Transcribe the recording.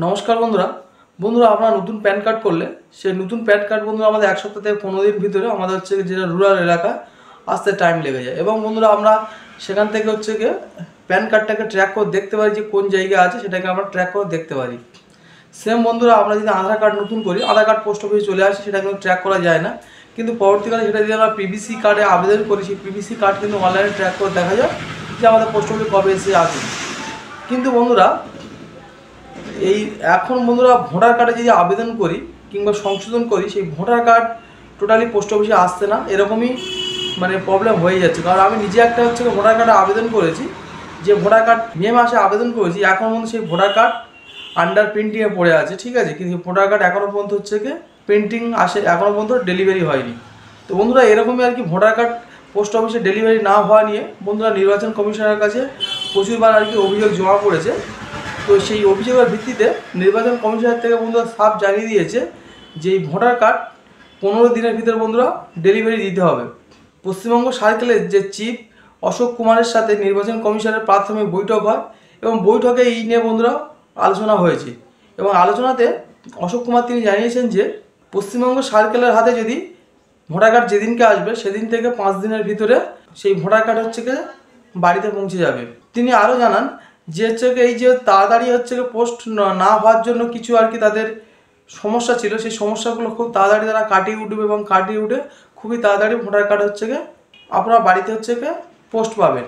নমস্কার বন্ধুরা। বন্ধুরা, আপনারা নতুন প্যান কার্ড করলে সেই নতুন প্যান কার্ড বন্ধুরা আমাদের এক সপ্তাহ থেকে 15 দিন ভিতরে আমাদের হচ্ছে যেটা রুরাল এলাকা আসতে টাইম লেগে যায়। এবং বন্ধুরা আমরা সেখান থেকে হচ্ছে গিয়ে প্যান কার্ডটাকে ট্র্যাক করে দেখতে পারি যে কোন জায়গায় আছে, সেটাকে আমরা ট্র্যাক করে দেখতে পারি। সেম বন্ধুরা, আমরা যদি আধার কার্ড নতুন করি, আধার কার্ড পোস্ট অফিসে চলে আসে, সেটা কিন্তু ট্র্যাক করা যায় না। কিন্তু পরবর্তীকালে সেটা যদি আমরা পিভিসি কার্ডে আবেদন করি, সেই পিভিসি কার্ড কিন্তু অনলাইনে ট্র্যাক করে দেখা যায় যে আমাদের পোস্ট অফিসে কবে এসে আসে। কিন্তু বন্ধুরা এই এখন বন্ধুরা ভোটার কার্ডে যদি আবেদন করি কিংবা সংশোধন করি, সেই ভোটার কার্ড টোটালি পোস্ট অফিসে আসছে না, এরকমই প্রবলেম হয়ে যাচ্ছে। কারণ আমি নিজে একটা হচ্ছে ভোটার কার্ডে আবেদন করেছি, যে ভোটার কার্ড মে মাসে আবেদন করেছি, এখন পর্যন্ত সেই ভোটার কার্ড আন্ডার প্রিন্টিংয়ে পড়ে আছে, ঠিক আছে। কিন্তু ভোটার কার্ড এখনও পর্যন্ত হচ্ছে কি প্রিন্টিং আসে, এখনও পর্যন্ত ডেলিভারি হয়নি। তো বন্ধুরা এরকমই আর কি ভোটার কার্ড পোস্ট অফিসে ডেলিভারি না হওয়া নিয়ে বন্ধুরা নির্বাচন কমিশনের কাছে প্রচুরবার আর কি অভিযোগ জমা পড়েছে। তো সেই অভিযোগের ভিত্তিতে নির্বাচন কমিশনের থেকে বন্ধুরা সাফ জানিয়ে দিয়েছে যে এই ভোটার কার্ড 15 দিনের ভিতরে বন্ধুরা ডেলিভারি দিতে হবে। পশ্চিমবঙ্গ সার্কেলের যে চিফ অশোক কুমারের সাথে নির্বাচন কমিশনের প্রাথমিক বৈঠক হয়, এবং বৈঠকে এই নিয়ে বন্ধুরা আলোচনা হয়েছে। এবং আলোচনাতে অশোক কুমার তিনি জানিয়েছেন যে পশ্চিমবঙ্গ সার্কেলের হাতে যদি ভোটার কার্ড যেদিনকে আসবে সেদিন থেকে 5 দিনের ভিতরে সেই ভোটার কার্ড হচ্ছে গিয়ে বাড়িতে পৌঁছে যাবে। তিনি আরও জানান যে হচ্ছে এই যে তাড়াতাড়ি হচ্ছে পোস্ট না হওয়ার জন্য কিছু আর কি তাদের সমস্যা ছিল, সেই সমস্যাগুলো খুব তাড়াতাড়ি তারা কাটিয়ে উঠবে, এবং কাটিয়ে উঠে খুবই তাড়াতাড়ি ভোটার কার্ড হচ্ছে গিয়ে আপনার বাড়িতে হচ্ছে গিয়ে পোস্ট পাবেন।